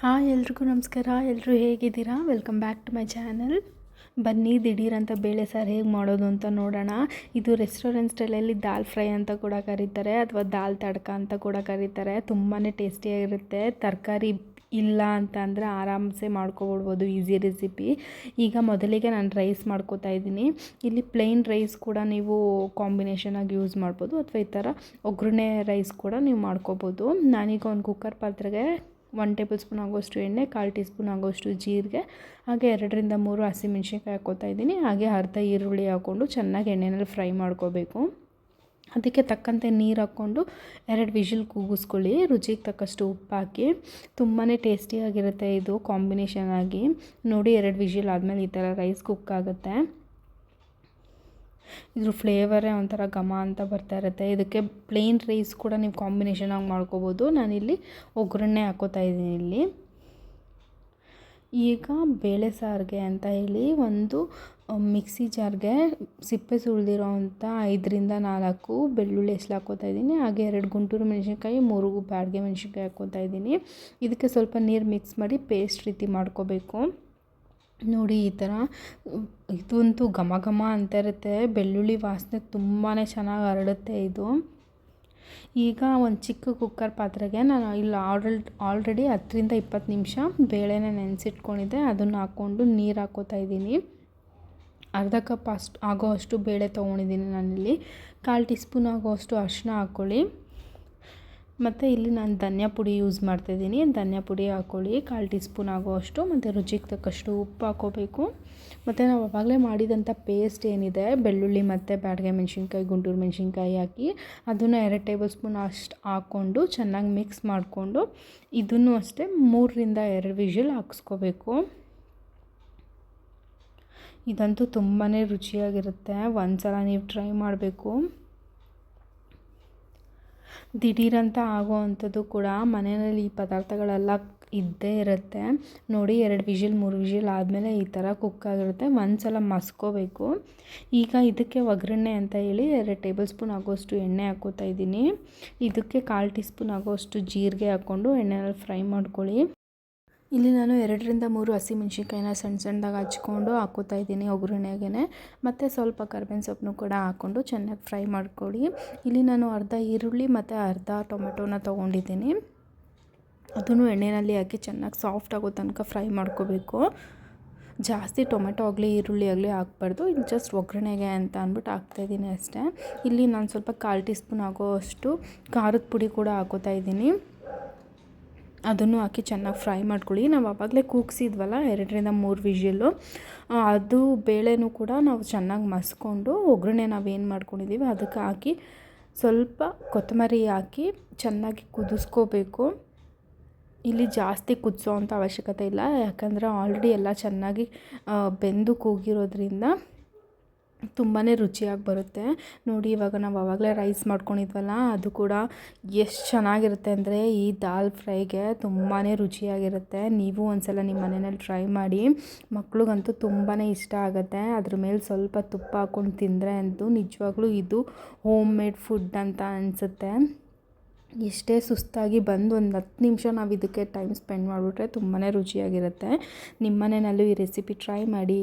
Hi ಎಲ್ರಿಗೂ ನಮಸ್ಕಾರ. ಎಲ್ಲರೂ ಹೇಗಿದ್ದೀರಾ? Welcome back to my channel. ಬನ್ನಿ ದಿಢೀರಂತ ಬೇಳೆ ಸಾರು ಹೇಗೆ ಮಾಡೋದು ಅಂತ ನೋಡೋಣ. ಇದು ರೆಸ್ಟೋರೆಂಟ್ ಸ್ಟೈಲಲ್ಲಿ ದಾಲ್ ಫ್ರೈ ಅಂತ ಕೂಡ ಕರೀತಾರೆ, ಅಥವಾ ದಾಲ್ ತಡ್ಕ ಅಂತ ಕೂಡ ಕರೀತಾರೆ. ತುಂಬಾ ಟೇಸ್ಟಿಯಾಗಿರುತ್ತೆ. ತರಕಾರಿ ಇಲ್ಲ ಅಂತ ಅಂದರೆ ಆರಾಮ್ಸೆ ಮಾಡ್ಕೊಬಿಡ್ಬೋದು, ಈಸಿ ರೆಸಿಪಿ. ಈಗ ಮೊದಲಿಗೆ ನಾನು ರೈಸ್ ಮಾಡ್ಕೋತಾ ಇದ್ದೀನಿ. ಇಲ್ಲಿ ಪ್ಲೇನ್ ರೈಸ್ ಕೂಡ ನೀವು ಕಾಂಬಿನೇಷನಾಗಿ ಯೂಸ್ ಮಾಡ್ಬೋದು, ಅಥವಾ ಈ ಥರ ಒಗ್ಗರಣೆ ರೈಸ್ ಕೂಡ ನೀವು ಮಾಡ್ಕೋಬೋದು. ನಾನೀಗ ಒಂದು ಕುಕ್ಕರ್ ಪಾತ್ರೆಗೆ 1 ಟೇಬಲ್ ಸ್ಪೂನ್ ಆಗೋಷ್ಟು ಎಣ್ಣೆ, 1/4 ಟೀ ಸ್ಪೂನ್ ಆಗೋಷ್ಟು ಜೀರಿಗೆ, ಹಾಗೆ 2ರಿಂದ 3 ಹಸಿಮೆಣ್ಸಿನ್ಕಾಯಿ ಹಾಕ್ಕೋತಾ ಇದ್ದೀನಿ. ಹಾಗೆ ಅರ್ಧ ಈರುಳ್ಳಿ ಹಾಕ್ಕೊಂಡು ಚೆನ್ನಾಗಿ ಎಣ್ಣೆಯಲ್ಲಿ ಫ್ರೈ ಮಾಡ್ಕೋಬೇಕು. ಅದಕ್ಕೆ ತಕ್ಕಂತೆ ನೀರು ಹಾಕ್ಕೊಂಡು 2 ವಿಷಿಲ್ ಕೂಗಿಸ್ಕೊಳ್ಳಿ. ರುಚಿಗೆ ತಕ್ಕಷ್ಟು ಉಪ್ಪು ಹಾಕಿ. ತುಂಬಾ ಟೇಸ್ಟಿಯಾಗಿರುತ್ತೆ ಇದು ಕಾಂಬಿನೇಷನ್ ಆಗಿ. ನೋಡಿ, 2 ವಿಷಿಲ್ ಆದಮೇಲೆ ಈ ಥರ ರೈಸ್ ಕುಕ್ ಆಗುತ್ತೆ. ಇದ್ರ ಫ್ಲೇವರೇ ಒಂಥರ ಘಮ ಅಂತ ಬರ್ತಾ ಇರುತ್ತೆ. ಇದಕ್ಕೆ ಪ್ಲೇನ್ ರೈಸ್ ಕೂಡ ನೀವು ಕಾಂಬಿನೇಷನಾಗಿ ಮಾಡ್ಕೋಬೋದು. ನಾನಿಲ್ಲಿ ಒಗ್ಗರಣೆ ಹಾಕೋತಾ ಇದ್ದೀನಿ. ಇಲ್ಲಿ ಈಗ ಬೇಳೆ ಸಾರಿಗೆ ಅಂತ ಹೇಳಿ ಒಂದು ಮಿಕ್ಸಿ ಜಾರ್ಗೆ ಸಿಪ್ಪೆ ಸುಳಿದಿರೋ ಅಂಥ 5ರಿಂದ 4 ಬೆಳ್ಳುಳ್ಳಿ ಹೆಸಳು ಹಾಕ್ಕೋತಾ ಇದ್ದೀನಿ. ಹಾಗೆ 2 ಗುಂಟೂರು ಮೆಣಸಿನ್ಕಾಯಿ, 3 ಬ್ಯಾಡಗೆ ಮೆಣಸಿನ್ಕಾಯಿ ಹಾಕ್ಕೋತಾ ಇದ್ದೀನಿ. ಇದಕ್ಕೆ ಸ್ವಲ್ಪ ನೀರು ಮಿಕ್ಸ್ ಮಾಡಿ ಪೇಸ್ಟ್ ರೀತಿ ಮಾಡ್ಕೋಬೇಕು. ನೋಡಿ, ಈ ಥರ ಇದಂತೂ ಘಮ ಘಮ ಅಂತ ಇರುತ್ತೆ. ಬೆಳ್ಳುಳ್ಳಿ ವಾಸನೆ ತುಂಬಾ ಚೆನ್ನಾಗಿ ಹರಡುತ್ತೆ ಇದು. ಈಗ ಒಂದು ಚಿಕ್ಕ ಕುಕ್ಕರ್ ಪಾತ್ರೆಗೆ ನಾನು ಇಲ್ಲಿ ಆಲ್ರೆಡಿ 10ರಿಂದ 20 ನಿಮಿಷ ಬೇಳೆನ ನೆನೆಸಿಟ್ಕೊಂಡಿದ್ದೆ. ಅದನ್ನು ಹಾಕ್ಕೊಂಡು ನೀರು ಹಾಕ್ಕೋತಾ ಇದ್ದೀನಿ. ಅರ್ಧ ಕಪ್ ಆಗೋ ಅಷ್ಟು ಬೇಳೆ ತೊಗೊಂಡಿದ್ದೀನಿ ನಾನಿಲ್ಲಿ. 1/4 ಟೀ ಸ್ಪೂನ್ ಆಗೋಷ್ಟು ಅರಿಶಿನ ಹಾಕ್ಕೊಳ್ಳಿ. ಮತ್ತು ಇಲ್ಲಿ ನಾನು ಧನಿಯಾ ಪುಡಿ ಯೂಸ್ ಮಾಡ್ತಾಯಿದ್ದೀನಿ. ಧನಿಯಾ ಪುಡಿ ಹಾಕ್ಕೊಳ್ಳಿ 1/4 ಟೀ ಸ್ಪೂನ್ ಆಗೋಷ್ಟು. ಮತ್ತು ರುಚಿಗೆ ತಕ್ಕಷ್ಟು ಉಪ್ಪು ಹಾಕ್ಕೋಬೇಕು. ಮತ್ತು ನಾವು ಆವಾಗಲೇ ಮಾಡಿದಂಥ ಪೇಸ್ಟ್ ಏನಿದೆ, ಬೆಳ್ಳುಳ್ಳಿ ಮತ್ತು ಬ್ಯಾಡಗೆ ಮೆಣಸಿನ್ಕಾಯಿ, ಗುಂಟೂರು ಮೆಣಸಿನ್ಕಾಯಿ ಹಾಕಿ ಅದನ್ನು 2 ಟೇಬಲ್ ಸ್ಪೂನ್ ಅಷ್ಟು ಹಾಕ್ಕೊಂಡು ಚೆನ್ನಾಗಿ ಮಿಕ್ಸ್ ಮಾಡಿಕೊಂಡು ಇದನ್ನು ಅಷ್ಟೇ 3ರಿಂದ 2 ವಿಷಿಲ್ ಹಾಕಿಸ್ಕೋಬೇಕು. ಇದಂತೂ ತುಂಬಾ ರುಚಿಯಾಗಿರುತ್ತೆ. ಒಂದು ಸಲ ನೀವು ಟ್ರೈ ಮಾಡಬೇಕು. ದಿಢೀರಂತ ಆಗೋ ಅಂಥದ್ದು ಕೂಡ ಮನೆಯಲ್ಲಿ ಈ ಪದಾರ್ಥಗಳೆಲ್ಲ ಇದ್ದೇ ಇರುತ್ತೆ. ನೋಡಿ, 2 ವಿಷಿಲ್ 3 ವಿಷಿಲ್ ಆದಮೇಲೆ ಈ ಥರ ಕುಕ್ ಆಗಿರುತ್ತೆ. ಒಂದು ಸಲ ಮಸ್ಕೋಬೇಕು. ಈಗ ಇದಕ್ಕೆ ಒಗ್ಗರಣೆ ಅಂತ ಹೇಳಿ 2 ಟೇಬಲ್ ಸ್ಪೂನ್ ಆಗೋಷ್ಟು ಎಣ್ಣೆ ಹಾಕ್ಕೋತಾ ಇದ್ದೀನಿ. ಇದಕ್ಕೆ 1/4 ಟೀ ಸ್ಪೂನ್ ಆಗೋಷ್ಟು ಜೀರಿಗೆ ಹಾಕ್ಕೊಂಡು ಎಣ್ಣೆಯಲ್ಲಿ ಫ್ರೈ ಮಾಡ್ಕೊಳ್ಳಿ. ಇಲ್ಲಿ ನಾನು 2ರಿಂದ 3 ಹಸಿಮೆಣ್ಸಿನ್ಕಾಯಿನ ಸಣ್ಣದಾಗಿ ಹಚ್ಕೊಂಡು ಹಾಕ್ಕೋತಾ ಇದ್ದೀನಿ ಒಗ್ಗರಣೆಗೆ. ಮತ್ತು ಸ್ವಲ್ಪ ಕರಿಬೇವಿನ ಸೊಪ್ಪನ್ನು ಕೂಡ ಹಾಕ್ಕೊಂಡು ಚೆನ್ನಾಗಿ ಫ್ರೈ ಮಾಡ್ಕೊಳ್ಳಿ. ಇಲ್ಲಿ ನಾನು ಅರ್ಧ ಈರುಳ್ಳಿ ಮತ್ತು ಅರ್ಧ ಟೊಮೆಟೊನ ತೊಗೊಂಡಿದ್ದೀನಿ. ಅದನ್ನು ಎಣ್ಣೆಯಲ್ಲಿ ಹಾಕಿ ಚೆನ್ನಾಗಿ ಸಾಫ್ಟ್ ಆಗೋ ತನಕ ಫ್ರೈ ಮಾಡ್ಕೋಬೇಕು. ಜಾಸ್ತಿ ಟೊಮೆಟೊ ಆಗಲಿ ಈರುಳ್ಳಿ ಆಗಲಿ ಹಾಕ್ಬಾರ್ದು. ಇಲ್ಲಿ ಜಸ್ಟ್ ಒಗ್ಗರಣೆಗೆ ಅಂತ ಅಂದ್ಬಿಟ್ಟು ಹಾಕ್ತಾಯಿದ್ದೀನಿ ಅಷ್ಟೇ. ಇಲ್ಲಿ ನಾನು ಸ್ವಲ್ಪ 1/4 ಟೀ ಸ್ಪೂನ್ ಆಗೋಷ್ಟು ಖಾರದ ಪುಡಿ ಕೂಡ ಹಾಕ್ಕೋತಾ ಇದ್ದೀನಿ. ಅದನ್ನು ಹಾಕಿ ಚೆನ್ನಾಗಿ ಫ್ರೈ ಮಾಡ್ಕೊಳ್ಳಿ. ನಾವು ಆವಾಗಲೇ ಕೂಗಿಸಿದ್ವಲ್ಲ 2ರಿಂದ 3 ವಿಷಿಲ್ಲು, ಅದು ಬೇಳೆನೂ ಕೂಡ ನಾವು ಚೆನ್ನಾಗಿ ಮಸ್ಕೊಂಡು ಒಗ್ಗರಣೆ ನಾವೇನು ಮಾಡ್ಕೊಂಡಿದ್ದೀವಿ ಅದಕ್ಕೆ ಹಾಕಿ ಸ್ವಲ್ಪ ಕೊತ್ತಂಬರಿ ಹಾಕಿ ಚೆನ್ನಾಗಿ ಕುದಿಸ್ಕೋಬೇಕು. ಇಲ್ಲಿ ಜಾಸ್ತಿ ಕುದಿಸೋ ಅಂಥ ಅವಶ್ಯಕತೆ ಇಲ್ಲ, ಯಾಕಂದರೆ ಆಲ್ರೆಡಿ ಎಲ್ಲ ಚೆನ್ನಾಗಿ ಬೆಂದು ಕೂಗಿರೋದ್ರಿಂದ ತುಂಬಾ ರುಚಿಯಾಗಿ ಬರುತ್ತೆ. ನೋಡಿ, ಇವಾಗ ನಾವು ಆವಾಗಲೇ ರೈಸ್ ಮಾಡ್ಕೊಂಡಿದ್ವಲ್ಲ, ಅದು ಕೂಡ ಎಷ್ಟು ಚೆನ್ನಾಗಿರುತ್ತೆ ಅಂದರೆ ಈ ದಾಲ್ ಫ್ರೈಗೆ ತುಂಬಾ ರುಚಿಯಾಗಿರುತ್ತೆ. ನೀವು ಒಂದ್ಸಲ ನಿಮ್ಮ ಮನೆಯಲ್ಲಿ ಟ್ರೈ ಮಾಡಿ. ಮಕ್ಳಿಗಂತೂ ತುಂಬಾ ಇಷ್ಟ ಆಗುತ್ತೆ. ಅದ್ರ ಮೇಲೆ ಸ್ವಲ್ಪ ತುಪ್ಪ ಹಾಕ್ಕೊಂಡು ತಿಂದರೆ ಅಂತೂ ನಿಜವಾಗ್ಲೂ ಇದು ಹೋಮ್ ಮೇಡ್ ಫುಡ್ ಅಂತ ಅನಿಸುತ್ತೆ. ಎಷ್ಟೇ ಸುಸ್ತಾಗಿ ಬಂದು ಒಂದು 10 ನಿಮಿಷ ನಾವು ಇದಕ್ಕೆ ಟೈಮ್ ಸ್ಪೆಂಡ್ ಮಾಡಿಬಿಟ್ರೆ ತುಂಬಾ ರುಚಿಯಾಗಿರುತ್ತೆ. ನಿಮ್ಮ ಮನೆಯಲ್ಲೂ ಈ ರೆಸಿಪಿ ಟ್ರೈ ಮಾಡಿ.